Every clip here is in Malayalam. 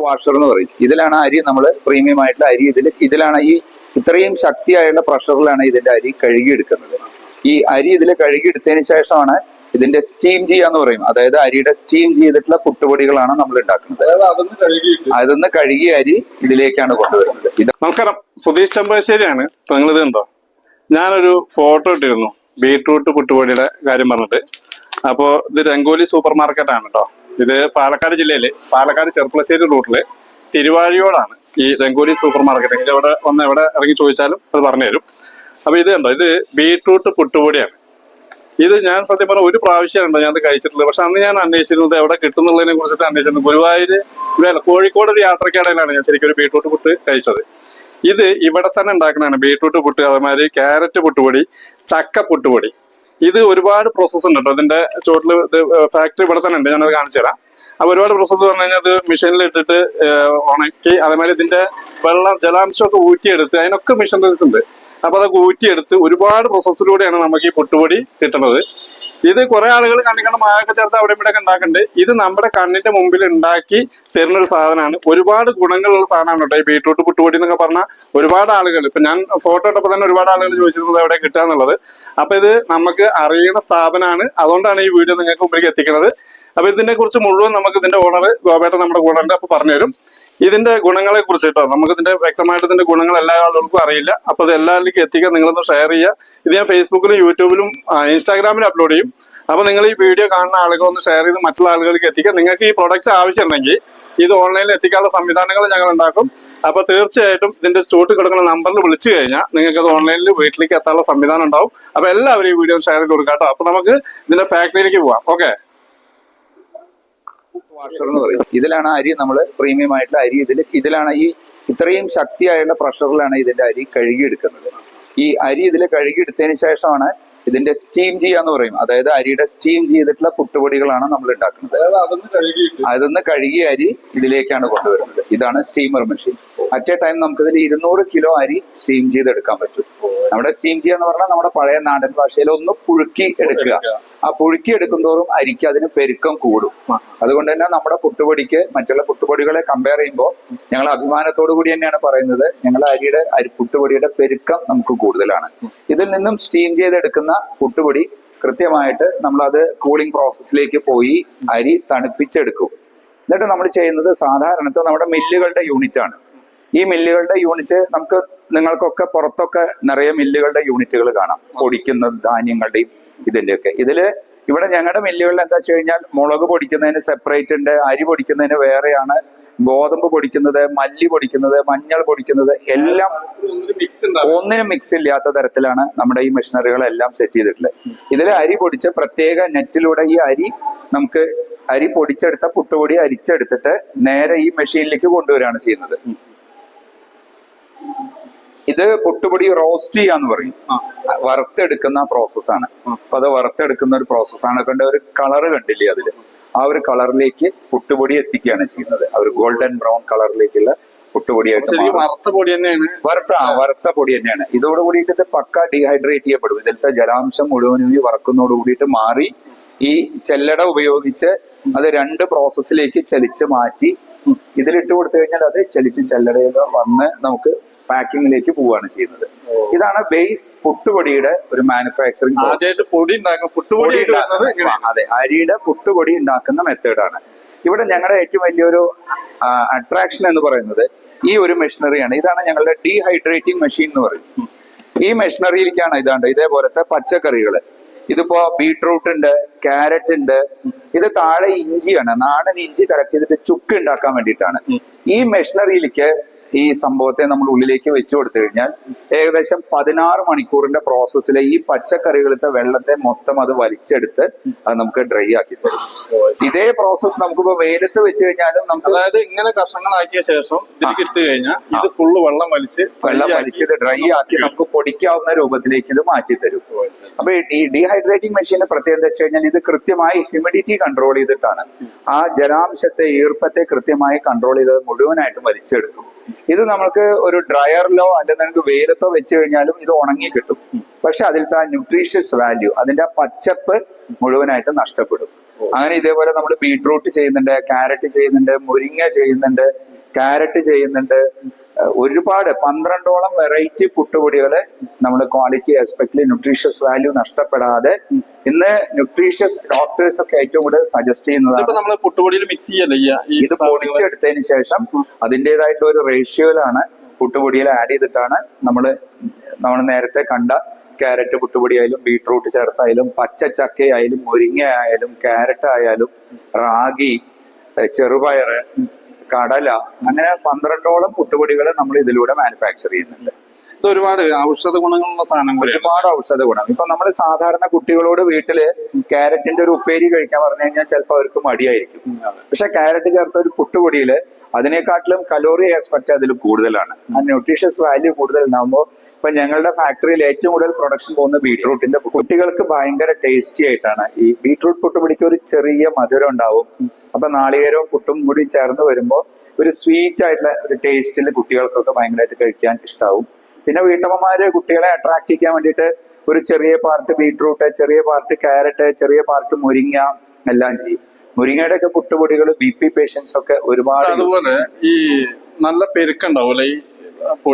വാഷർ എന്ന് പറയും. ഇതിലാണ് അരി നമ്മൾ പ്രീമിയം ആയിട്ടുള്ള അരി ഇതിലാണ് ഈ ഇത്രയും ശക്തിയായുള്ള പ്രഷറിലാണ് ഇതിന്റെ അരി കഴുകിയെടുക്കുന്നത്. ഈ അരി ഇതിൽ കഴുകിയെടുത്തതിന് ശേഷമാണ് ഇതിന്റെ സ്റ്റീം ചെയ്യാന്ന് പറയും. അതായത് അരിയുടെ സ്റ്റീം ചെയ്തിട്ടുള്ള പുട്ടുപൊടികളാണ് നമ്മൾ ഉണ്ടാക്കുന്നത്. അതൊന്ന് കഴുകിയ അരി ഇതിലേക്കാണ് കൊണ്ടുവരുന്നത്. നമസ്കാരം, സുധീഷ് ചെമ്പാശ്ശേരിയാണ്. ഇപ്പൊ നിങ്ങൾ ഇത് ഉണ്ടോ, ഞാനൊരു ഫോട്ടോ ഇട്ടിരുന്നു ബീട്രൂട്ട് പുട്ടുപൊടിയുടെ കാര്യം പറഞ്ഞിട്ട്. അപ്പോ ഇത് രംഗോലി സൂപ്പർ മാർക്കറ്റ് ആണ് കേട്ടോ. ഇത് പാലക്കാട് ജില്ലയില് പാലക്കാട് ചെർപ്പളശ്ശേരി റൂട്ടില് തിരുവാഴിയോടാണ് ഈ രംഗോലി സൂപ്പർ മാർക്കറ്റ്. എങ്കിൽ ഇവിടെ വന്ന് എവിടെ ഇറങ്ങി ചോദിച്ചാലും അത് പറഞ്ഞു തരും. അപ്പൊ ഇത് ഉണ്ടോ, ഇത് ബീട്രൂട്ട് പുട്ടുപൊടിയാണ്. ഇത് ഞാൻ സത്യം പറഞ്ഞ ഒരു പ്രാവശ്യമുണ്ടോ ഞാൻ കഴിച്ചിട്ടുള്ളത്. പക്ഷെ അന്ന് ഞാൻ അന്വേഷിച്ചിരുന്നത് എവിടെ കിട്ടുന്നുള്ളതിനെ കുറിച്ചിട്ട് അന്വേഷിച്ചിരുന്നത് ഗുരുവായൂര് കോഴിക്കോട് ഒരു യാത്രക്കിടയിലാണ് ഞാൻ ശരിക്കും ഒരു ബീട്രൂട്ട് പുട്ട് കഴിച്ചത്. ഇത് ഇവിടെ തന്നെ ഉണ്ടാക്കുന്നതാണ് ബീട്രൂട്ട് പുട്ട്, അതേമാതിരി ക്യാരറ്റ് പുട്ടുപൊടി, ചക്ക പുട്ടുപൊടി. ഇത് ഒരുപാട് പ്രോസസ്സ് ഉണ്ട് കേട്ടോ. ഇതിന്റെ ചോട്ടില് ഫാക്ടറി ഇവിടെ തന്നെ ഉണ്ട്, ഞാനത് കാണിച്ചു തരാം. അപ്പൊ ഒരുപാട് പ്രോസസ്സ് പറഞ്ഞു കഴിഞ്ഞാൽ അത് മെഷീനിൽ ഇട്ടിട്ട് ഉണക്കി, അതേമാതിരി ഇതിന്റെ ജലാംശമൊക്കെ ഊറ്റിയെടുത്ത് അതിനൊക്കെ മെഷീനറീസ് ഉണ്ട്. അപ്പൊ അതൊക്കെ ഊറ്റിയെടുത്ത് ഒരുപാട് പ്രോസസ്സിലൂടെയാണ് നമുക്ക് ഈ പുട്ടുപൊടി കിട്ടുന്നത്. ഇത് കുറെ ആളുകൾ കണ്ണിക്കണ്ട മായൊക്കെ ചേർത്ത് അവിടെ ഇവിടെ ഒക്കെ ഉണ്ടാക്കുന്നുണ്ട്. ഇത് നമ്മുടെ കണ്ണിന്റെ മുമ്പിൽ ഉണ്ടാക്കി തരുന്നൊരു സാധനമാണ്. ഒരുപാട് ഗുണങ്ങളുള്ള സാധനമാണ് കേട്ടോ ഈ ബീട്രൂട്ട് പുട്ടുപൊടി എന്നൊക്കെ പറഞ്ഞാൽ. ഒരുപാട് ആളുകൾ, ഇപ്പൊ ഞാൻ ഫോട്ടോ ഇട്ടപ്പോൾ തന്നെ ഒരുപാട് ആളുകൾ ചോദിച്ചിരുന്നത് എവിടെ കിട്ടുക എന്നുള്ളത്. അപ്പൊ ഇത് നമുക്ക് അറിയുന്ന സ്ഥാപനമാണ്, അതുകൊണ്ടാണ് ഈ വീഡിയോ നിങ്ങൾക്ക് മുമ്പിലേക്ക് എത്തിക്കുന്നത്. അപ്പൊ ഇതിനെ കുറിച്ച് മുഴുവൻ നമുക്ക് ഇതിന്റെ ഓണർ ഗോപേട്ടൻ നമ്മുടെ ഗുണന്റെ അപ്പൊ പറഞ്ഞുതരും. ഇതിന്റെ ഗുണങ്ങളെ കുറിച്ച് കേട്ടോ. നമുക്ക് ഇതിന്റെ വ്യക്തമായിട്ട് ഇതിന്റെ ഗുണങ്ങൾ എല്ലാ ആളുകൾക്കും അറിയില്ല. അപ്പൊ ഇത് എല്ലാവരിലേക്കും എത്തിക്കാൻ നിങ്ങളൊന്ന് ഷെയർ ചെയ്യുക. ഇത് ഞാൻ ഫേസ്ബുക്കിലും യൂട്യൂബിലും ഇൻസ്റ്റാഗ്രാമിലും അപ്ലോഡ് ചെയ്യും. അപ്പൊ നിങ്ങൾ ഈ വീഡിയോ കാണുന്ന ആളുകൾ ഒന്ന് ഷെയർ ചെയ്ത് മറ്റുള്ള ആളുകൾക്ക് എത്തിക്കാം. നിങ്ങൾക്ക് ഈ പ്രൊഡക്റ്റ് ആവശ്യമുണ്ടെങ്കിൽ ഇത് ഓൺലൈനിൽ എത്തിക്കാനുള്ള സംവിധാനങ്ങൾ ഞങ്ങൾ ഉണ്ടാക്കും. അപ്പൊ തീർച്ചയായിട്ടും ഇതിന്റെ സ്റ്റോട്ട് കിടക്കുന്ന നമ്പറിൽ വിളിച്ചു കഴിഞ്ഞാൽ നിങ്ങൾക്ക് അത് ഓൺലൈനിൽ വീട്ടിലേക്ക് എത്താനുള്ള സംവിധാനം ഉണ്ടാവും. അപ്പൊ എല്ലാവരും ഈ വീഡിയോ ഷെയർ ചെയ്ത് കൊടുക്കാം കേട്ടോ. അപ്പൊ നമുക്ക് ഇതിന്റെ ഫാക്ടറിയിലേക്ക് പോവാം. ഓക്കെ, വാഷർ എന്ന് പറയും. ഇതിലാണ് അരി നമ്മൾ പ്രീമിയം ആയിട്ടുള്ള അരി ഇതിലാണ് ഈ ഇത്രയും ശക്തിയായുള്ള പ്രഷറിലാണ് ഇതിന്റെ അരി കഴുകിയെടുക്കുന്നത്. ഈ അരി ഇതിൽ കഴുകിയെടുത്തതിന് ശേഷമാണ് ഇതിന്റെ സ്റ്റീം ചെയ്യാന്ന് പറയും. അതായത് അരിയുടെ സ്റ്റീം ചെയ്തിട്ടുള്ള പുട്ടുപൊടികളാണ് നമ്മൾ ഉണ്ടാക്കുന്നത്. അതൊന്ന് കഴുകിയ അരി ഇതിലേക്കാണ് കൊണ്ടുവരുന്നത്. ഇതാണ് steamer machine. At A time നമുക്കിതിൽ 200 കിലോ അരി സ്റ്റീം ചെയ്തെടുക്കാൻ പറ്റും. നമ്മുടെ സ്റ്റീം ചെയ്യാന്ന് പറഞ്ഞാൽ നമ്മുടെ പഴയ നാടൻ ഭാഷയിൽ ഒന്ന് പുഴുക്കി എടുക്കുക. ആ പുഴുക്കി എടുക്കുന്തോറും അരിക്ക് അതിന് പെരുക്കം കൂടും. അതുകൊണ്ട് തന്നെ നമ്മുടെ പുട്ടുപൊടിക്ക് മറ്റുള്ള പുട്ടുപൊടികളെ കമ്പയർ ചെയ്യുമ്പോൾ ഞങ്ങൾ അഭിമാനത്തോടു കൂടി തന്നെയാണ് പറയുന്നത്, ഞങ്ങളുടെ പുട്ടുപൊടിയുടെ പെരുക്കം നമുക്ക് കൂടുതലാണ്. ഇതിൽ നിന്നും സ്റ്റീം ചെയ്തെടുക്കുന്ന പുട്ടുപൊടി കൃത്യമായിട്ട് നമ്മളത് കൂളിംഗ് പ്രോസസ്സിലേക്ക് പോയി അരി തണുപ്പിച്ചെടുക്കും. എന്നിട്ട് നമ്മൾ ചെയ്യുന്നത് സാധാരണത്തെ നമ്മുടെ മില്ലുകളുടെ യൂണിറ്റ് ആണ്. ഈ മില്ലുകളുടെ യൂണിറ്റ് നിങ്ങൾക്കൊക്കെ പുറത്തൊക്കെ നിറയെ മില്ലുകളുടെ യൂണിറ്റുകൾ കാണാം, പൊടിക്കുന്ന ധാന്യങ്ങളുടെയും ഇതിന്റെയൊക്കെ. ഇവിടെ ഞങ്ങളുടെ മില്ലുകളിൽ എന്താ വെച്ച് കഴിഞ്ഞാൽ മുളക് പൊടിക്കുന്നതിന് സെപ്പറേറ്റ് ഉണ്ട്, അരി പൊടിക്കുന്നതിന് വേറെയാണ്, ഗോതമ്പ് പൊടിക്കുന്നത്, മല്ലി പൊടിക്കുന്നത്, മഞ്ഞൾ പൊടിക്കുന്നത് എല്ലാം ഒന്നിനും മിക്സ് ഇല്ലാത്ത തരത്തിലാണ് നമ്മുടെ ഈ മെഷീനറികളെല്ലാം സെറ്റ് ചെയ്തിട്ടുള്ളത്. ഇതിൽ അരി പൊടിച്ച് പ്രത്യേക നെറ്റിലൂടെ ഈ അരി പൊടിച്ചെടുത്ത പുട്ടുപൊടി അരിച്ചെടുത്തിട്ട് നേരെ ഈ മെഷീനിലേക്ക് കൊണ്ടുവരികയാണ് ചെയ്യുന്നത്. ഇത് പുട്ടുപൊടി റോസ്റ്റ് ചെയ്യാന്ന് പറയും. വറുത്തെടുക്കുന്ന പ്രോസസ്സാണ്. അപ്പൊ അത് വറുത്തെടുക്കുന്ന ഒരു പ്രോസസ്സാണ്. കണ്ട ഒരു കളറ് കണ്ടില്ലേ, അതില് ആ ഒരു കളറിലേക്ക് പുട്ടുപൊടി എത്തിക്കുകയാണ് ചെയ്യുന്നത്. ആ ഒരു ഗോൾഡൻ ബ്രൗൺ കളറിലേക്കുള്ള പുട്ടുപൊടിയായിട്ട് വറുത്ത പൊടി തന്നെയാണ്. ഇതോടുകൂടിയിട്ട് ഇത് പക്ക ഡീഹൈഡ്രേറ്റ് ചെയ്യപ്പെടും. ഇതിലത്തെ ജലാംശം മുഴുവനും ഈ വറക്കുന്നതോട് കൂടിയിട്ട് മാറി ഈ ചെല്ലട ഉപയോഗിച്ച് അത് 2 പ്രോസസ്സിലേക്ക് ചലിച്ച് മാറ്റി ഇതിലിട്ട് കൊടുത്തു കഴിഞ്ഞാൽ അത് ചലിച്ച് ചെല്ലടയിൽ വന്ന് നമുക്ക് പാക്കിങ്ങിലേക്ക് പോവുകയാണ് ചെയ്യുന്നത്. ഇതാണ് ബേസ് പുട്ടുപൊടിയുടെ ഒരു മാനുഫാക്ചറിങ്. അതെ, അരിയുടെ പുട്ടുപൊടി ഉണ്ടാക്കുന്ന മെത്തേഡാണ്. ഇവിടെ ഞങ്ങളുടെ ഏറ്റവും വലിയൊരു അട്രാക്ഷൻ എന്ന് പറയുന്നത് ഈ ഒരു മെഷീനറിയാണ്. ഇതാണ് ഞങ്ങളുടെ ഡീഹൈഡ്രേറ്റിംഗ് മെഷീൻ എന്ന് പറയും. ഈ മെഷീനറിയിലേക്കാണ് ഇതേപോലത്തെ പച്ചക്കറികള്, ഇതിപ്പോ ബീട്രൂട്ട് ഉണ്ട്, ക്യാരറ്റ് ഉണ്ട്, ഇത് താഴെ ഇഞ്ചിയാണ്, നാടൻ ഇഞ്ചി കളക്ട് ചെയ്തിട്ട് ചുക്ക് ഉണ്ടാക്കാൻ വേണ്ടിയിട്ടാണ്. ഈ മെഷീനറിയിലേക്ക് ഈ സംഭവത്തെ നമ്മൾ ഉള്ളിലേക്ക് വെച്ചു കൊടുത്തു കഴിഞ്ഞാൽ ഏകദേശം 16 മണിക്കൂറിന്റെ പ്രോസസ്സിലെ ഈ പച്ചക്കറികളിലത്തെ വെള്ളത്തെ മൊത്തം അത് വലിച്ചെടുത്ത് അത് നമുക്ക് ഡ്രൈ ആക്കി തരും. ഇതേ പ്രോസസ്സ് നമുക്കിപ്പോ വെയിലത്ത് വെച്ച് കഴിഞ്ഞാലും നമുക്ക്, അതായത് ഇങ്ങനെ കഷ്ണങ്ങളാക്കിയ ശേഷം ഇതിലേക്ക് ഇട്ട് കഴിഞ്ഞാൽ ഇത് ഫുള്ള് വെള്ളം വലിച്ച് ഇത് ഡ്രൈ ആക്കി നമുക്ക് പൊടിക്കാവുന്ന രൂപത്തിലേക്ക് ഇത് മാറ്റി തരും. അപ്പൊ ഈ ഡീഹൈഡ്രേറ്റിംഗ് മെഷീന്റെ പ്രത്യേകത എന്താ വെച്ച് കഴിഞ്ഞാൽ ഇത് കൃത്യമായി ഹ്യൂമിഡിറ്റി കൺട്രോൾ ചെയ്തിട്ടാണ് ആ ജലാംശത്തെ, ഈർപ്പത്തെ കൃത്യമായി കൺട്രോൾ ചെയ്ത് മുഴുവനായിട്ടും വലിച്ചെടുക്കും. ഇത് നമുക്ക് ഒരു ഡ്രയറിലോ അല്ലെങ്കിൽ നമുക്ക് വെയിലത്തോ വെച്ച് കഴിഞ്ഞാലും ഇത് ഉണങ്ങി കിട്ടും. പക്ഷെ അതിലത്തെ ആ ന്യൂട്രീഷ്യസ് വാല്യൂ, അതിന്റെ ആ പച്ചപ്പ് മുഴുവനായിട്ട് നഷ്ടപ്പെടും. അങ്ങനെ ഇതേപോലെ നമ്മൾ ബീട്രൂട്ട് ചെയ്യുന്നുണ്ട്, ക്യാരറ്റ് ചെയ്യുന്നുണ്ട്, മുരിങ്ങ ചെയ്യുന്നുണ്ട്, ക്യാരറ്റ് ചെയ്യുന്നുണ്ട്. ഒരുപാട് 12ഓളം വെറൈറ്റി പുട്ടുപൊടികള് നമ്മൾ ക്വാളിറ്റി എസ്പെക്ട്ലി ന്യൂട്രീഷ്യസ് വാല്യൂ നഷ്ടപ്പെടാതെ ഇന്ന് ന്യൂട്രീഷ്യസ് ഡോക്ടേഴ്സ് ഒക്കെ ഏറ്റവും കൂടുതൽ സജസ്റ്റ് ചെയ്യുന്നതാണ്. നമ്മള് പുട്ടുപൊടിയിൽ മിക്സ് ചെയ്യല്ലേ ഇത് പൊടിച്ചെടുത്തതിന് ശേഷം അതിൻ്റെതായിട്ടുള്ള ഒരു റേഷ്യോയിലാണ് പുട്ടുപൊടിയിൽ ആഡ് ചെയ്തിട്ടാണ് നമ്മൾ നേരത്തെ കണ്ട ക്യാരറ്റ് പുട്ടുപൊടി ആയാലും ബീട്രൂട്ട് ചേർത്തായാലും പച്ചച്ചക്ക ആയാലും മുരിങ്ങ ആയാലും ക്യാരറ്റ് ആയാലും റാഗി, ചെറുപയറ്, കടല, അങ്ങനെ 12ഓളം പുട്ടുപൊടികൾ നമ്മൾ ഇതിലൂടെ മാനുഫാക്ചർ ചെയ്യുന്നുണ്ട്. ഇത് ഒരുപാട് ഔഷധ ഗുണങ്ങളുള്ള സാധനങ്ങൾ, ഒരുപാട് ഔഷധ ഗുണം. ഇപ്പൊ നമ്മൾ സാധാരണ കുട്ടികളോട് വീട്ടില് ക്യാരറ്റിന്റെ ഒരു ഉപ്പേരി കഴിക്കാൻ പറഞ്ഞു കഴിഞ്ഞാൽ ചിലപ്പോൾ അവർക്ക് മടിയായിരിക്കും. പക്ഷെ ക്യാരറ്റ് ചേർത്ത ഒരു പുട്ടുപൊടിയില് അതിനെക്കാട്ടിലും കലോറി ആസ്പെക്ട് അതിൽ കൂടുതലാണ്. ആ ന്യൂട്രീഷ്യസ് വാല്യൂ കൂടുതൽ ഉണ്ടാകുമ്പോൾ ഇപ്പൊ ഞങ്ങളുടെ ഫാക്ടറിയിൽ ഏറ്റവും കൂടുതൽ പ്രൊഡക്ഷൻ പോകുന്ന ബീട്രൂട്ടിന്റെ കുട്ടികൾക്ക് ഭയങ്കര ടേസ്റ്റി ആയിട്ടാണ്. ഈ ബീട്രൂട്ട് പുട്ടുപൊടിക്ക് ഒരു ചെറിയ മധുരം ഉണ്ടാവും. അപ്പൊ നാളികേരവും പുട്ടും കൂടി ചേർന്ന് വരുമ്പോൾ ഒരു സ്വീറ്റ് ആയിട്ടുള്ള ഒരു ടേസ്റ്റിൽ കുട്ടികൾക്കൊക്കെ ഭയങ്കരമായിട്ട് കഴിക്കാൻ ഇഷ്ടാവും. പിന്നെ വീട്ടമ്മമാര് കുട്ടികളെ അട്രാക്ട് ചെയ്യാൻ വേണ്ടിയിട്ട് ഒരു ചെറിയ പാർട്ട് ബീട്രൂട്ട്, ചെറിയ പാർട്ട് ക്യാരറ്റ്, ചെറിയ പാർട്ട് മുരിങ്ങ എല്ലാം ചെയ്യും. മുരിങ്ങയുടെ ഒക്കെ പുട്ടുപൊടികൾ BP പേഷ്യൻസ് ഒക്കെ ഒരുപാട്. അതുപോലെ ഈ നല്ല പെരുക്കുണ്ടാവൂലെ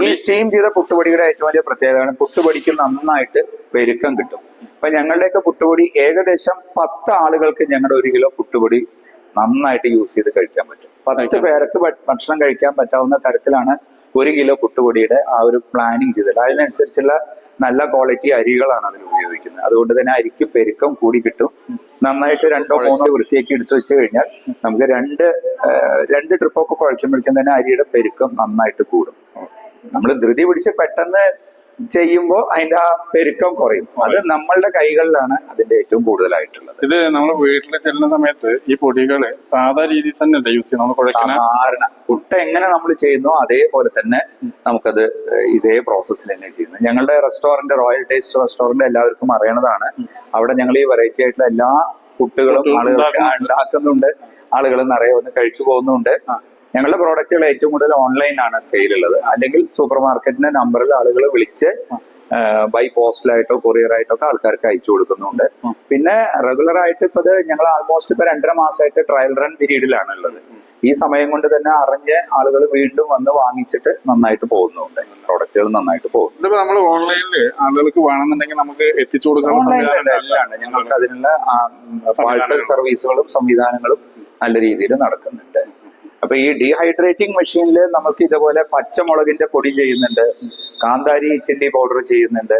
ഈ സ്റ്റീം ചെയ്ത പുട്ടുപൊടിയുടെ ഏറ്റവും വലിയ പ്രത്യേകതയാണ് പുട്ടുപൊടിക്ക് നന്നായിട്ട് പെരുക്കം കിട്ടും. അപ്പൊ ഞങ്ങളുടെയൊക്കെ പുട്ടുപൊടി ഏകദേശം 10 ആളുകൾക്ക് ഞങ്ങളുടെ 1 കിലോ പുട്ടുപൊടി നന്നായിട്ട് യൂസ് ചെയ്ത് കഴിക്കാൻ പറ്റും. 10 പേർക്ക് ഭക്ഷണം കഴിക്കാൻ പറ്റാവുന്ന തരത്തിലാണ് 1 കിലോ പുട്ടുപൊടിയുടെ ആ ഒരു പ്ലാനിങ് ചെയ്തത്. അതിനനുസരിച്ചുള്ള നല്ല ക്വാളിറ്റി അരികളാണ് അതിൽ ഉപയോഗിക്കുന്നത്. അതുകൊണ്ട് തന്നെ അരിക്ക് പെരുക്കം കൂടി കിട്ടും. നന്നായിട്ട് 2-3 വൃത്തിയാക്കി എടുത്തു വെച്ച് കഴിഞ്ഞാൽ നമുക്ക് രണ്ട് ട്രിപ്പൊക്കെ കുഴക്കുമ്പോഴേക്കും തന്നെ അരിയുടെ പെരുക്കം നന്നായിട്ട് കൂടും. നമ്മൾ ധൃതി പിടിച്ച് പെട്ടെന്ന് ചെയ്യുമ്പോൾ അതിന്റെ ആ പെരുക്കം കുറയും. അത് നമ്മളുടെ കൈകളിലാണ് അതിന്റെ ഏറ്റവും കൂടുതലായിട്ടുള്ളത്. ഇത് നമ്മൾ വീട്ടിൽ ചെല്ലുന്ന സമയത്ത് ഈ പൊടികള് സാധാ രീതിയിൽ തന്നെ യൂസ് ചെയ്യുന്നത്. സാധാരണ പുട്ട് എങ്ങനെ നമ്മൾ ചെയ്യുന്നോ അതേപോലെ തന്നെ നമുക്കത് ഇതേ പ്രോസസ്സിൽ തന്നെ ചെയ്യുന്നത്. ഞങ്ങളുടെ റെസ്റ്റോറന്റ് റോയൽ ടേസ്റ്റ് റെസ്റ്റോറന്റ് എല്ലാവർക്കും അറിയണതാണ്. അവിടെ ഞങ്ങൾ ഈ വെറൈറ്റി ആയിട്ടുള്ള എല്ലാ പുട്ടുകളും ആളുകൾക്ക് ഉണ്ടാക്കുന്നുണ്ട്. ആളുകൾ നിറയെ വന്ന് കഴിച്ചു പോകുന്നുണ്ട്. ഞങ്ങളുടെ പ്രോഡക്റ്റുകൾ ഏറ്റവും കൂടുതൽ ഓൺലൈനാണ് സെയിൽ ഉള്ളത്. അല്ലെങ്കിൽ സൂപ്പർ മാർക്കറ്റിന്റെ നമ്പറിൽ ആളുകൾ വിളിച്ച് ബൈ പോസ്റ്റലായിട്ടോ കൊറിയറായിട്ടോ ഒക്കെ ആൾക്കാർക്ക് അയച്ചു കൊടുക്കുന്നുണ്ട്. പിന്നെ റെഗുലർ ആയിട്ട് ഇപ്പൊ ഞങ്ങൾ ആൾമോസ്റ്റ് ഇപ്പൊ 2.5 മാസമായിട്ട് ട്രയൽ റൺ പീരീഡിലാണ് ഉള്ളത്. ഈ സമയം കൊണ്ട് തന്നെ അറിഞ്ഞ് ആളുകൾ വീണ്ടും വന്ന് വാങ്ങിച്ചിട്ട് നന്നായിട്ട് പോകുന്നുണ്ട്. പ്രോഡക്റ്റുകൾ നന്നായിട്ട് പോകുന്നു. ഇതിപ്പോ നമ്മൾ ഓൺലൈനിൽ ആളുകൾക്ക് വേണമെന്നുണ്ടെങ്കിൽ നമുക്ക് എത്തിച്ചു കൊടുക്കാൻ എല്ലാം ഞങ്ങൾക്ക് അതിനുള്ള പാഴ്സൽ സർവീസുകളും സംവിധാനങ്ങളും നല്ല രീതിയിൽ നടക്കുന്നുണ്ട്. അപ്പൊ ഈ ഡീഹൈഡ്രേറ്റിംഗ് മെഷീനിൽ നമുക്ക് ഇതുപോലെ പച്ചമുളകിന്റെ പൊടി ചെയ്യുന്നുണ്ട്, കാന്താരി ചില്ലി പൗഡർ ചെയ്യുന്നുണ്ട്.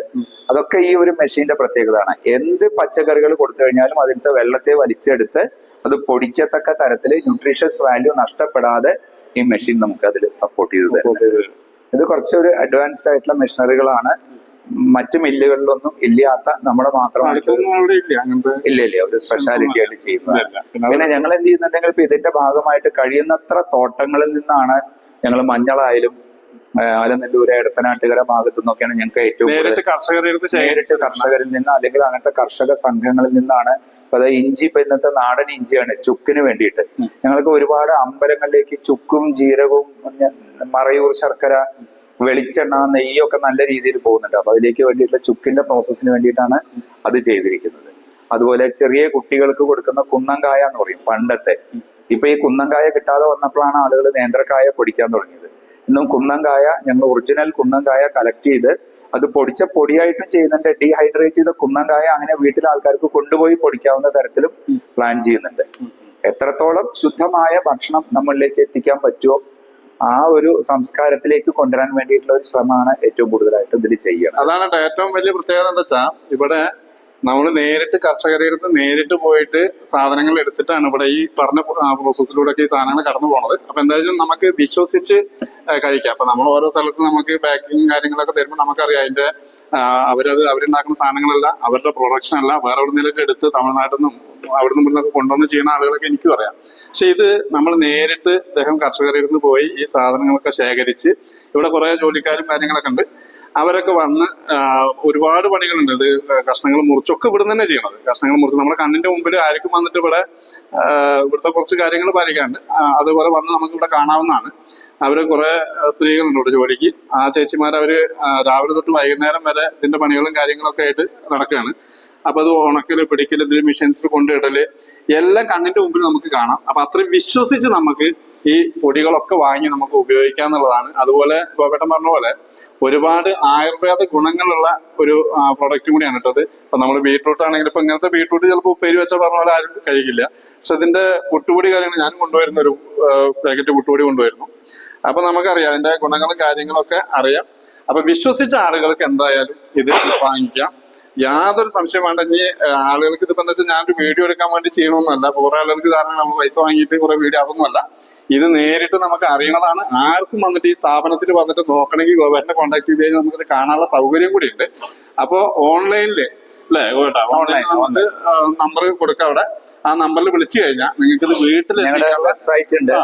അതൊക്കെ ഈ ഒരു മെഷീന്റെ പ്രത്യേകതയാണ്. എന്ത് പച്ചക്കറികൾ കൊടുത്തു കഴിഞ്ഞാലും അതിന്റെ വെള്ളത്തെ വലിച്ചെടുത്ത് അത് പൊടിക്കത്തക്ക തരത്തിൽ ന്യൂട്രീഷ്യസ് വാല്യൂ നഷ്ടപ്പെടാതെ ഈ മെഷീൻ നമുക്ക് അതിൽ സപ്പോർട്ട് ചെയ്ത് തരുന്നത്. ഇത് കുറച്ചൊരു അഡ്വാൻസ്ഡ് ആയിട്ടുള്ള മെഷീനറികളാണ്. മറ്റു മില്ലുകളിലൊന്നും ഇല്ലാത്ത നമ്മുടെ മാത്രമായിട്ട് ഇല്ല ഒരു സ്പെഷ്യാലിറ്റി ആയിട്ട് ചെയ്യുന്നത്. പിന്നെ ഞങ്ങൾ എന്ത് ചെയ്യുന്നുണ്ടെങ്കിൽ ഇപ്പൊ ഇതിന്റെ ഭാഗമായിട്ട് കഴിയുന്നത്ര തോട്ടങ്ങളിൽ നിന്നാണ് ഞങ്ങൾ മഞ്ഞളായാലും ആലനല്ലൂര് എടത്തനാട്ടുകര ഭാഗത്തു നിന്നൊക്കെയാണ് ഞങ്ങൾക്ക് ഏറ്റവും നേരിട്ട് കർഷകരിൽ നിന്ന് അല്ലെങ്കിൽ അങ്ങനത്തെ കർഷക സംഘങ്ങളിൽ നിന്നാണ്. അപ്പൊ ഇഞ്ചി ഇപ്പൊ ഇന്നത്തെ നാടൻ ഇഞ്ചിയാണ് ചുക്കിന് വേണ്ടിയിട്ട്. ഞങ്ങൾക്ക് ഒരുപാട് അമ്പലങ്ങളിലേക്ക് ചുക്കും ജീരകവും മറയൂർ ശർക്കര വെളിച്ചെണ്ണ നെയ്യൊക്കെ നല്ല രീതിയിൽ പോകുന്നുണ്ട്. അപ്പൊ അതിലേക്ക് വേണ്ടിയിട്ടുള്ള ചുക്കിന്റെ പ്രോസസ്സിന് വേണ്ടിയിട്ടാണ് അത് ചെയ്തിരിക്കുന്നത്. അതുപോലെ ചെറിയ കുട്ടികൾക്ക് കൊടുക്കുന്ന കുന്നംകായ എന്ന് പറയും പണ്ടത്തെ. ഇപ്പൊ ഈ കുന്നംകായ കിട്ടാതെ വന്നപ്പോഴാണ് ആളുകൾ നേന്ത്രക്കായ പൊടിക്കാൻ തുടങ്ങിയത്. ഇന്നും കുന്നംകായ ഞങ്ങൾ ഒറിജിനൽ കുന്നംകായ കളക്ട് ചെയ്ത് അത് പൊടിച്ച പൊടിയായിട്ടും ചെയ്യുന്നുണ്ട്. ഡീഹൈഡ്രേറ്റ് ചെയ്ത കുന്നംകായ അങ്ങനെ വീട്ടിലെ ആൾക്കാർക്ക് കൊണ്ടുപോയി പൊടിക്കാവുന്ന തരത്തിലും പ്ലാൻ ചെയ്യുന്നുണ്ട്. എത്രത്തോളം ശുദ്ധമായ ഭക്ഷണം നമ്മളിലേക്ക് എത്തിക്കാൻ പറ്റുമോ ആ ഒരു സംസ്കാരത്തിലേക്ക് കൊണ്ടുവരാൻ വേണ്ടിയിട്ടുള്ള ഒരു ശ്രമമാണ് ഏറ്റവും കൂടുതലായിട്ട് ഇതിൽ ചെയ്യണം. അതാണ് ഏറ്റവും വലിയ പ്രത്യേകത. എന്താ വെച്ചാൽ ഇവിടെ നമ്മൾ നേരിട്ട് കർഷകരുടെ അടുത്ത് നേരിട്ട് പോയിട്ട് സാധനങ്ങൾ എടുത്തിട്ടാണ് ഇവിടെ ഈ പറഞ്ഞ പ്രോസസ്സിലൂടെ ഈ സാധനങ്ങൾ കടന്നു പോണത്. അപ്പൊ എന്തായാലും നമുക്ക് വിശ്വസിച്ച് കഴിക്കാം. അപ്പൊ നമ്മൾ ഓരോ സ്ഥലത്ത് നമുക്ക് പാക്കിങ് കാര്യങ്ങളൊക്കെ തരുമ്പോൾ നമുക്കറിയാം അതിന്റെ അവരുണ്ടാക്കുന്ന സാധനങ്ങളല്ല, അവരുടെ പ്രൊഡക്ഷൻ അല്ല, വേറെ എവിടെ നിന്നൊക്കെ എടുത്ത് തമിഴ്നാട്ടിൽ നിന്നും അവിടെ നിന്നൊക്കെ കൊണ്ടുവന്ന് ചെയ്യുന്ന ആളുകളൊക്കെ എനിക്കും അറിയാം. പക്ഷെ ഇത് നമ്മൾ നേരിട്ട് ഇദ്ദേഹം കർഷകരിൽ നിന്ന് പോയി ഈ സാധനങ്ങളൊക്കെ ശേഖരിച്ച് ഇവിടെ കുറെ ജോലിക്കാരും കാര്യങ്ങളൊക്കെ ഉണ്ട്. അവരൊക്കെ വന്ന് ഒരുപാട് പണികളുണ്ട്. ഇത് കഷ്ണങ്ങൾ മുറിച്ചൊക്കെ ഇവിടെ തന്നെ ചെയ്യണത്. കഷ്ണങ്ങൾ മുറിച്ച് നമ്മുടെ കണ്ണിന്റെ മുമ്പിൽ ആർക്കും വന്നിട്ട് ഇവിടുത്തെ കുറച്ച് കാര്യങ്ങൾ പാലിക്കാണ്ട് അതുപോലെ വന്ന് നമുക്ക് ഇവിടെ കാണാവുന്നതാണ്. അവര് കുറെ സ്ത്രീകളുണ്ട് ഇവിടെ ജോലിക്ക്. ആ ചേച്ചിമാർ അവര് രാവിലെ തൊട്ട് വൈകുന്നേരം വരെ ഇതിന്റെ പണികളും കാര്യങ്ങളൊക്കെ ആയിട്ട് നടക്കുകയാണ്. അപ്പൊ അത് ഉണക്കല് പിടിക്കല് ഇതിൽ മെഷീൻസിൽ കൊണ്ടിടല് എല്ലാം കണ്ണിന്റെ മുമ്പിൽ നമുക്ക് കാണാം. അപ്പൊ അത്രയും വിശ്വസിച്ച് നമുക്ക് ഈ പൊടികളൊക്കെ വാങ്ങി നമുക്ക് ഉപയോഗിക്കാം എന്നുള്ളതാണ്. അതുപോലെ ഗോപേട്ടൻ പറഞ്ഞ പോലെ ഒരുപാട് ആയുർവേദ ഗുണങ്ങളുള്ള ഒരു പ്രൊഡക്റ്റ് കൂടിയാണ് കേട്ടോ അത്. ഇപ്പൊ നമ്മൾ ബീട്രൂട്ട് ആണെങ്കിൽ ഇപ്പൊ ഇങ്ങനത്തെ ബീട്രൂട്ട് ചിലപ്പോൾ ഉപ്പേരി വെച്ചാൽ പറഞ്ഞ പോലെ ആരും കഴിക്കില്ല. പക്ഷെ ഇതിന്റെ പുട്ടുപൊടി കാര്യങ്ങൾ ഞാൻ കൊണ്ടുവരുന്ന ഒരു പാക്കറ്റ് പുട്ടുപൊടി കൊണ്ടുവരുന്നു. അപ്പൊ നമുക്കറിയാം അതിന്റെ ഗുണങ്ങളും കാര്യങ്ങളൊക്കെ അറിയാം. അപ്പൊ വിശ്വസിച്ച ആളുകൾക്ക് എന്തായാലും ഇത് വാങ്ങിക്കാം, യാതൊരു സംശയം വേണ്ട. ഇനി ആളുകൾക്ക് ഇതിപ്പോ എന്താ വെച്ചാൽ ഞാനൊരു വീഡിയോ എടുക്കാൻ വേണ്ടി ചെയ്യണമെന്നല്ല, കുറെ ആളുകൾക്ക് കാരണം നമ്മൾ പൈസ വാങ്ങിയിട്ട് കുറെ വീഡിയോ അതൊന്നുമല്ല. ഇത് നേരിട്ട് നമുക്ക് അറിയണതാണ്. ആർക്കും വന്നിട്ട് ഈ സ്ഥാപനത്തിൽ വന്നിട്ട് നോക്കണമെങ്കിൽ ഗോപേട്ടനെ കോൺടാക്ട് ചെയ്ത് കഴിഞ്ഞാൽ നമുക്കിത് കാണാനുള്ള സൗകര്യം കൂടി ഉണ്ട്. അപ്പൊ ഓൺലൈനില് അല്ലേ ഗോപേട്ടാ, ഓൺലൈനിൽ നമുക്ക് നമ്പർ കൊടുക്കാം. അവിടെ ആ നമ്പറിൽ വിളിച്ചു കഴിഞ്ഞാൽ നിങ്ങൾക്ക് ഇത് വീട്ടിൽ വെബ്സൈറ്റ് ഉണ്ട്,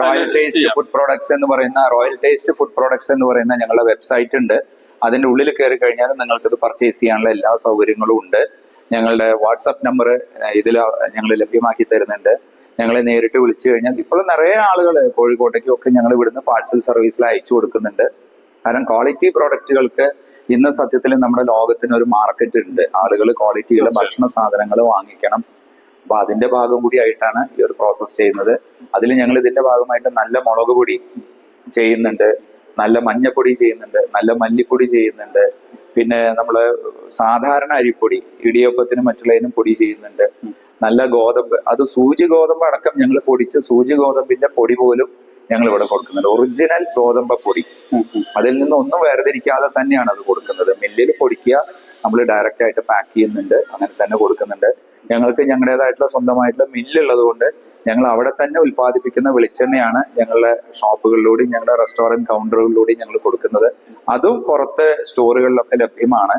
റോയൽ ടേസ്റ്റ് ഫുഡ് പ്രോഡക്ട്സ് എന്ന് പറയുന്ന ഞങ്ങളുടെ വെബ്സൈറ്റ് ഉണ്ട്. അതിന്റെ ഉള്ളിൽ കയറി കഴിഞ്ഞാൽ നിങ്ങൾക്ക് ഇത് പർച്ചേസ് ചെയ്യാനുള്ള എല്ലാ സൗകര്യങ്ങളും ഉണ്ട്. ഞങ്ങളുടെ വാട്സപ്പ് നമ്പർ ഇതിൽ ഞങ്ങൾ ലഭ്യമാക്കി തരുന്നുണ്ട്. ഞങ്ങളെ നേരിട്ട് വിളിച്ചു കഴിഞ്ഞാൽ ഇപ്പോഴും നിറയെ ആളുകൾ കോഴിക്കോട്ടേക്കും ഒക്കെ ഞങ്ങൾ ഇവിടുന്ന് പാഴ്സൽ സർവീസിൽ അയച്ചു കൊടുക്കുന്നുണ്ട്. കാരണം ക്വാളിറ്റി പ്രോഡക്റ്റുകൾക്ക് ഇന്ന് സത്യത്തിൽ നമ്മുടെ ലോകത്തിന് ഒരു മാർക്കറ്റ് ഉണ്ട്. ആളുകൾ ക്വാളിറ്റിയുള്ള ഭക്ഷണ സാധനങ്ങൾ വാങ്ങിക്കണം. അപ്പൊ അതിന്റെ ഭാഗം കൂടി ആയിട്ടാണ് ഈ ഒരു പ്രോസസ് ചെയ്യുന്നത്. അതിൽ ഞങ്ങൾ ഇതിന്റെ ഭാഗമായിട്ട് നല്ല മുളക് പൊടി ചെയ്യുന്നുണ്ട്, നല്ല മഞ്ഞപ്പൊടി ചെയ്യുന്നുണ്ട്, നല്ല മല്ലിപ്പൊടി ചെയ്യുന്നുണ്ട്, പിന്നെ നമ്മള് സാധാരണ അരിപ്പൊടി ഇടിയപ്പത്തിനും മറ്റുള്ളതിനും പൊടി ചെയ്യുന്നുണ്ട്, നല്ല ഗോതമ്പ്, അത് സൂചി ഗോതമ്പ് അടക്കം ഞങ്ങൾ പൊടിച്ച് സൂചി ഗോതമ്പിന്റെ പൊടി പോലും ഞങ്ങൾ ഇവിടെ കൊടുക്കുന്നുണ്ട്. ഒറിജിനൽ ഗോതമ്പ പൊടി, അതിൽ നിന്ന് ഒന്നും വേർതിരിക്കാതെ തന്നെയാണ് അത് കൊടുക്കുന്നത്. മില്ലിൽ പൊടിക്കുക, നമ്മൾ ഡയറക്റ്റ് ആയിട്ട് പാക്ക് ചെയ്യുന്നുണ്ട്, അങ്ങനെ തന്നെ കൊടുക്കുന്നുണ്ട്. ഞങ്ങൾക്ക് ഞങ്ങളുടേതായിട്ടുള്ള സ്വന്തമായിട്ടുള്ള മില്ലുള്ളത് കൊണ്ട് ഞങ്ങൾ അവിടെ തന്നെ ഉൽപ്പാദിപ്പിക്കുന്ന വെളിച്ചെണ്ണയാണ് ഞങ്ങളുടെ ഷോപ്പുകളിലൂടെയും ഞങ്ങളുടെ റെസ്റ്റോറന്റ് കൗണ്ടറുകളിലൂടെയും ഞങ്ങൾ കൊടുക്കുന്നത്. അതും പുറത്ത് സ്റ്റോറുകളിലൊക്കെ ലഭ്യമാണ്.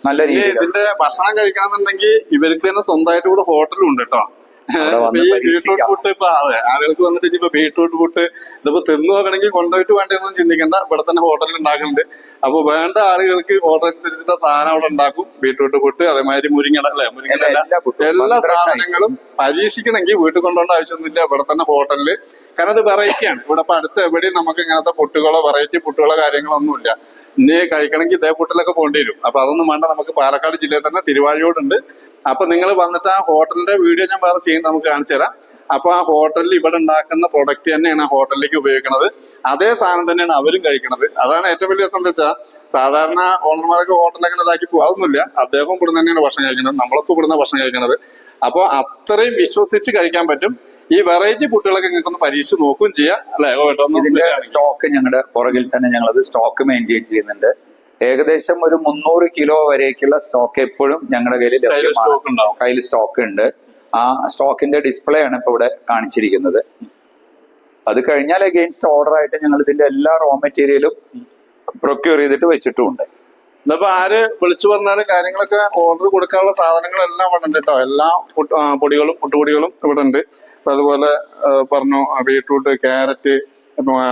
നല്ല രീതിയിൽ ഇതിന്റെ ഭക്ഷണം കഴിക്കണമെന്നുണ്ടെങ്കിൽ ഇവർക്ക് തന്നെ സ്വന്തമായിട്ട് ഇവിടെ ഹോട്ടലും ഉണ്ട് കേട്ടോ. ബീട്രൂട്ട് പുട്ട് ഇപ്പൊ അതെ ആളുകൾക്ക് വന്നിട്ട് ഇപ്പൊ ബീട്രൂട്ട് പുട്ട് ഇതിപ്പോ തിന്നു നോക്കണമെങ്കിൽ കൊണ്ടുപോയിട്ട് വേണ്ടതൊന്നും ചിന്തിക്കണ്ട, ഇവിടെ തന്നെ ഹോട്ടലിൽ ഉണ്ടാക്കുന്നുണ്ട്. അപ്പൊ വേണ്ട ആളുകൾക്ക് ഓർഡർ അനുസരിച്ചിട്ട് സാധനം അവിടെ ഉണ്ടാക്കും. ബീട്രൂട്ട് പുട്ട്, അതേമാതിരി മുരിങ്ങട അല്ലെ, മുരിങ്ങട എല്ലാ സാധനങ്ങളും പരീക്ഷിക്കണമെങ്കിൽ വീട്ടിൽ കൊണ്ടുപോകേണ്ട ആവശ്യമൊന്നുമില്ല, ഇവിടെ തന്നെ ഹോട്ടലില്. കാരണം അത് വെറൈറ്റിയാണ്. ഇവിടെ ഇപ്പൊ അടുത്ത് എവിടെയും നമുക്ക് ഇങ്ങനത്തെ പുട്ടുകളോ വെറൈറ്റി പുട്ടുകളോ കാര്യങ്ങളോ ഒന്നുമില്ല. ഇനി കഴിക്കണമെങ്കിൽ ഇതേ പുട്ടിലൊക്കെ പോകേണ്ടി വരും. അപ്പൊ അതൊന്നും വേണ്ട, നമുക്ക് പാലക്കാട് ജില്ലയിൽ തന്നെ തിരുവാഴിയോടുണ്ട്. അപ്പൊ നിങ്ങൾ വന്നിട്ട് ആ ഹോട്ടലിന്റെ വീഡിയോ ഞാൻ വേറെ ചെയ്യുന്നത് നമുക്ക് കാണിച്ചു തരാം. അപ്പൊ ആ ഹോട്ടലിൽ ഇവിടെ ഉണ്ടാക്കുന്ന പ്രൊഡക്റ്റ് തന്നെയാണ് ആ ഹോട്ടലിലേക്ക് ഉപയോഗിക്കുന്നത്. അതേ സാധനം തന്നെയാണ് അവരും കഴിക്കുന്നത്. അതാണ് ഏറ്റവും വലിയ രസം. എന്താ വെച്ചാൽ സാധാരണ ഓണർമാരൊക്കെ ഹോട്ടലിൽ അങ്ങനെ ഇതാക്കി പോകും, അതൊന്നുമില്ല. അദ്ദേഹം ഇവിടുന്ന് തന്നെയാണ് ഭക്ഷണം കഴിക്കുന്നത്, നമ്മളൊക്കെ ഇവിടുന്ന് ഭക്ഷണം കഴിക്കുന്നത്. അപ്പോൾ അത്രയും വിശ്വസിച്ച് കഴിക്കാൻ പറ്റും. ഈ വെറൈറ്റി പുട്ടുകളൊക്കെ നിങ്ങൾക്കൊന്ന് പരീക്ഷിച്ച് നോക്കുകയും ചെയ്യാം അല്ലെ? ഇതിന്റെ സ്റ്റോക്ക് ഞങ്ങളുടെ പുറകിൽ തന്നെ ഞങ്ങളത് സ്റ്റോക്ക് മെയിൻറ്റെയിൻ ചെയ്യുന്നുണ്ട്. ഏകദേശം ഒരു 300 കിലോ വരേക്കുള്ള സ്റ്റോക്ക് എപ്പോഴും ഞങ്ങളുടെ കയ്യിൽ ലഭ്യമാണ്. കയ്യിൽ സ്റ്റോക്ക് ഉണ്ട്. ആ സ്റ്റോക്കിന്റെ ഡിസ്പ്ലേ ആണ് ഇപ്പൊ ഇവിടെ കാണിച്ചിരിക്കുന്നത്. അത് കഴിഞ്ഞാൽ അഗെയിൻസ്റ്റ് ഓർഡർ ആയിട്ട് ഞങ്ങൾ ഇതിന്റെ എല്ലാ റോ മെറ്റീരിയലും പ്രൊക്യൂർ ചെയ്തിട്ട് വെച്ചിട്ടുമുണ്ട്. ഇതിപ്പോ ആര് വിളിച്ചു പറഞ്ഞാലും കാര്യങ്ങളൊക്കെ ഓർഡർ കൊടുക്കാനുള്ള സാധനങ്ങളെല്ലാം ഇവിടെ ഉണ്ട് കേട്ടോ. എല്ലാ പൊടികളും പുട്ടുപൊടികളും ഇവിടെ ഉണ്ട്. അപ്പൊ അതുപോലെ പറഞ്ഞു ബീട്രൂട്ട്, ക്യാരറ്റ്,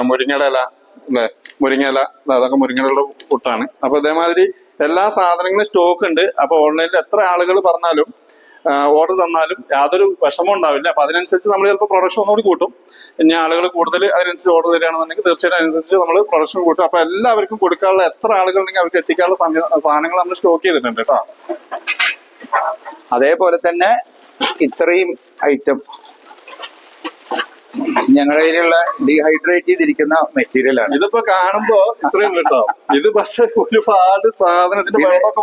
മുരിങ്ങയുടെ ഇല അല്ലെ, മുരിങ്ങയില, അതൊക്കെ മുരിങ്ങയുടെ പുട്ടാണ്. അപ്പൊ ഇതേമാതിരി എല്ലാ സാധനങ്ങളും സ്റ്റോക്ക് ഉണ്ട്. അപ്പൊ ഓൺലൈനിൽ എത്ര ആളുകൾ പറഞ്ഞാലും ഓർഡർ തന്നാലും യാതൊരു വിഷമം ഉണ്ടാവില്ല. അപ്പൊ അതിനനുസരിച്ച് നമ്മൾ ചിലപ്പോൾ പ്രൊഡക്ഷൻ ഒന്നുകൂടി കൂട്ടും. ഇനി ആളുകൾ കൂടുതൽ അതിനനുസരിച്ച് ഓർഡർ തരികയാണെന്നുണ്ടെങ്കിൽ തീർച്ചയായിട്ടും അതിനനുസരിച്ച് നമ്മൾ പ്രൊഡക്ഷൻ കൂട്ടും. അപ്പൊ എല്ലാവർക്കും കൊടുക്കാനുള്ള എത്ര ആളുകളുണ്ടെങ്കിൽ അവർക്ക് എത്തിക്കാനുള്ള സാധനങ്ങൾ നമ്മൾ സ്റ്റോക്ക് ചെയ്തിട്ടുണ്ട് കേട്ടോ. അതേപോലെ തന്നെ ഇത്രയും ഐറ്റം ഞങ്ങളുടെ കയ്യിലുള്ള ഡീഹൈഡ്രേറ്റ് ചെയ്തിരിക്കുന്ന മെറ്റീരിയൽ ആണ്. ഇതിപ്പോ കാണുമ്പോ ഇത്രയും കേട്ടോ. ഇത് പക്ഷെ ഒരുപാട് സാധനത്തിന്റെ വെള്ളമൊക്കെ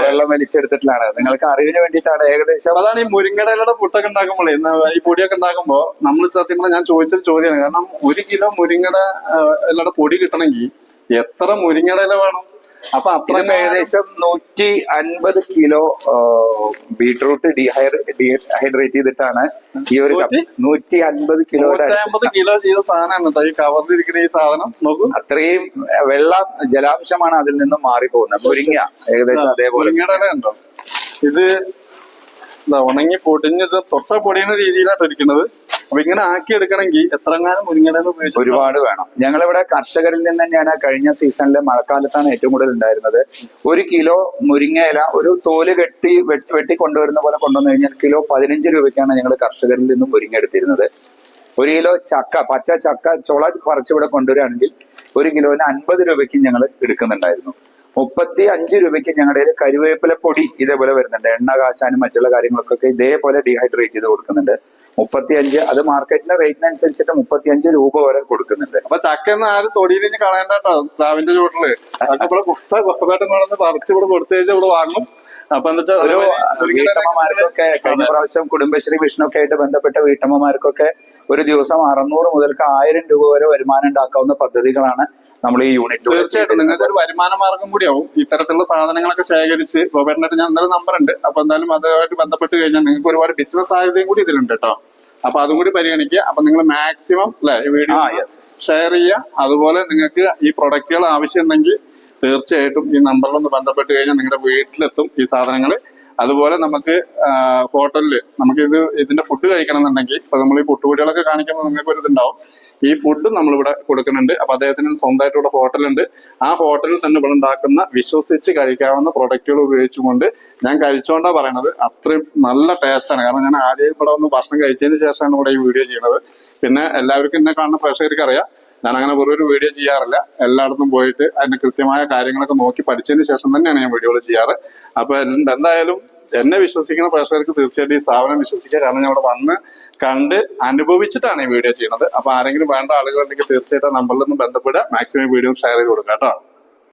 വെള്ളം വലിച്ചെടുത്തിട്ടുള്ളതാണ്. നിങ്ങൾക്ക് അറിവിന് വേണ്ടിയിട്ടാണ്. ഏകദേശം അതാണ് ഈ മുരിങ്ങടയിലയുടെ പുട്ടൊക്കെ ഉണ്ടാക്കുമ്പോഴേ, ഈ പൊടിയൊക്കെ ഉണ്ടാക്കുമ്പോ നമ്മൾ സത്യം പറഞ്ഞാൽ ഞാൻ ചോദിച്ചൊരു ചോദ്യമാണ്. കാരണം 1 കിലോ മുരിങ്ങട ഇലയുടെ പൊടി കിട്ടണമെങ്കിൽ എത്ര മുരിങ്ങട ഇല വേണം? അപ്പൊ അത്ര ഏകദേശം 150 കിലോ ബീട്രൂട്ട് ഡീഹൈഡ്രേറ്റ് ചെയ്തിട്ടാണ് ഈ ഒരു 150 കിലോ ചെയ്ത സാധനമാണ് ഈ കവറിലിരിക്കുന്ന ഈ സാധനം. നോക്കൂ, അത്രയും വെള്ളം ജലാംശമാണ് അതിൽ നിന്നും മാറിപ്പോകുന്നത്. മുരിങ്ങ ഏകദേശം അതേപോലെ. മുരിങ്ങയുടെ ഉണ്ടോ ഇത്? ഉണങ്ങി പൊടിഞ്ഞത് തൊട്ട പൊടിയുന്ന രീതിയിലാണ് ഇരിക്കുന്നത്. അപ്പൊ ഇങ്ങനെ ആക്കി എടുക്കണമെങ്കിൽ എത്രങ്ങാനും മുരിങ്ങയില ഉപയോഗിച്ച് ഒരുപാട് വേണം. ഞങ്ങളിവിടെ കർഷകരിൽ നിന്ന് തന്നെയാണ് കഴിഞ്ഞ സീസണിലെ മഴക്കാലത്താണ് ഏറ്റവും കൂടുതൽ ഉണ്ടായിരുന്നത്. 1 കിലോ മുരിങ്ങയില ഒരു തോല് വെട്ടി കൊണ്ടുവരുന്ന പോലെ കൊണ്ടുവന്നു കഴിഞ്ഞാൽ കിലോ 15 രൂപയ്ക്കാണ് ഞങ്ങൾ കർഷകരിൽ നിന്നും മുരിങ്ങ എടുത്തിരുന്നത്. 1 കിലോ ചക്ക, പച്ച ചക്ക ചുള പറിച്ചിവിടെ കൊണ്ടുവരികയാണെങ്കിൽ 1 കിലോന് 50 രൂപയ്ക്ക് ഞങ്ങൾ എടുക്കുന്നുണ്ടായിരുന്നു. 35 രൂപയ്ക്ക് ഞങ്ങളുടെ കരുവേപ്പില പൊടി ഇതേപോലെ വരുന്നുണ്ട്. എണ്ണ കാച്ചാനും മറ്റുള്ള കാര്യങ്ങൾക്കൊക്കെ ഇതേപോലെ ഡീഹൈഡ്രേറ്റ് ചെയ്ത് കൊടുക്കുന്നുണ്ട്. 35, അത് മാർക്കറ്റിന്റെ റേറ്റിനനുസരിച്ചിട്ട് 35 രൂപ വരെ കൊടുക്കുന്നുണ്ട്. അപ്പൊ ചക്കന്ന് ആരും തൊടിയിൽ ഇനി കളയണ്ട കേട്ടോ. പ്ലാവിന്റെ ചുവട്ടില് അതൊക്കെ ഇവിടെ പുസ്തകമായിട്ട് പറിച്ച് ഇവിടെ കൊടുത്തു കഴിഞ്ഞാൽ ഇവിടെ വാങ്ങും. അപ്പൊ എന്താ വെച്ചാൽ ഒരു വീട്ടമ്മമാർക്കൊക്കെ കഴിഞ്ഞ പ്രാവശ്യം കുടുംബശ്രീ വിഷ്ണുക്കെ ആയിട്ട് ബന്ധപ്പെട്ട വീട്ടമ്മമാർക്കൊക്കെ ഒരു ദിവസം 600 മുതൽക്ക് 1000 രൂപ വരെ വരുമാനം ഉണ്ടാക്കാവുന്ന പദ്ധതികളാണ് നമ്മൾ ഈ യൂണിറ്റ്. തീർച്ചയായിട്ടും നിങ്ങൾക്ക് ഒരു വരുമാന മാർഗം കൂടിയാവും ഇത്തരത്തിലുള്ള സാധനങ്ങളൊക്കെ ശേഖരിച്ച്. ഗോപേട്ടനായിട്ട് ഞാൻ എന്തായാലും നമ്പർ ഉണ്ട്. അപ്പൊ എന്തായാലും അതുമായിട്ട് ബന്ധപ്പെട്ട് കഴിഞ്ഞാൽ നിങ്ങൾക്ക് ഒരുപാട് ബിസിനസ് സാധ്യതയും കൂടി ഇതിലുണ്ട് കേട്ടോ. അപ്പൊ അതും കൂടി പരിഗണിക്കുക. അപ്പൊ നിങ്ങൾ മാക്സിമം അല്ലെ ഈ വീഡിയോ ഷെയർ ചെയ്യുക. അതുപോലെ നിങ്ങൾക്ക് ഈ പ്രൊഡക്റ്റുകൾ ആവശ്യമുണ്ടെങ്കിൽ തീർച്ചയായിട്ടും ഈ നമ്പറിലൊന്ന് ബന്ധപ്പെട്ട് കഴിഞ്ഞാൽ നിങ്ങളുടെ വീട്ടിലെത്തും ഈ സാധനങ്ങൾ. അതുപോലെ നമുക്ക് ഹോട്ടലിൽ നമുക്ക് ഇതിന്റെ ഫുഡ് കഴിക്കണം എന്നുണ്ടെങ്കിൽ ഇപ്പൊ നമ്മൾ ഈ പുട്ടുപൊടികളൊക്കെ കാണിക്കുമ്പോൾ നിങ്ങൾക്ക് ഒരു ഇതുണ്ടാവും. ഈ ഫുഡ് നമ്മളിവിടെ കൊടുക്കുന്നുണ്ട്. അപ്പൊ അദ്ദേഹത്തിന് സ്വന്തമായിട്ടുള്ള ഹോട്ടലുണ്ട്. ആ ഹോട്ടലിൽ തന്നെ ഇവിടെ ഉണ്ടാക്കുന്ന വിശ്വസിച്ച് കഴിക്കാവുന്ന പ്രൊഡക്റ്റുകൾ ഉപയോഗിച്ചുകൊണ്ട് ഞാൻ കഴിച്ചോണ്ടാ പറയണത്. അത്രയും നല്ല ടേസ്റ്റാണ്. കാരണം ഞാൻ ആദ്യം ഇവിടെ വന്ന് ഭക്ഷണം കഴിച്ചതിന് ശേഷമാണ് ഇവിടെ ഈ വീഡിയോ ചെയ്യുന്നത്. പിന്നെ എല്ലാവർക്കും എന്നെ കാണുന്ന പ്രേക്ഷകർക്ക് അറിയാം, ഞാൻ അങ്ങനെ വെറൊരു വീഡിയോ ചെയ്യാറില്ല. എല്ലായിടത്തും പോയിട്ട് അതിന്റെ കൃത്യമായ കാര്യങ്ങളൊക്കെ നോക്കി പഠിച്ചതിന് ശേഷം തന്നെയാണ് ഞാൻ വീഡിയോകൾ ചെയ്യാറ്. അപ്പൊ എന്തായാലും എന്നെ വിശ്വസിക്കുന്ന പ്രേക്ഷകർക്ക് തീർച്ചയായിട്ടും ഈ സ്ഥാപനം വിശ്വസിക്കുക. കാരണം ഞാൻ ഇവിടെ വന്ന് കണ്ട് അനുഭവിച്ചിട്ടാണ് ഈ വീഡിയോ ചെയ്യുന്നത്. അപ്പൊ ആരെങ്കിലും വേണ്ട ആളുകളുണ്ടെങ്കിൽ തീർച്ചയായിട്ടും നമ്പറിൽ നിന്ന് ബന്ധപ്പെടുക. മാക്സിമം വീഡിയോ ഷെയർ ചെയ്ത് കൊടുക്കാം കേട്ടോ.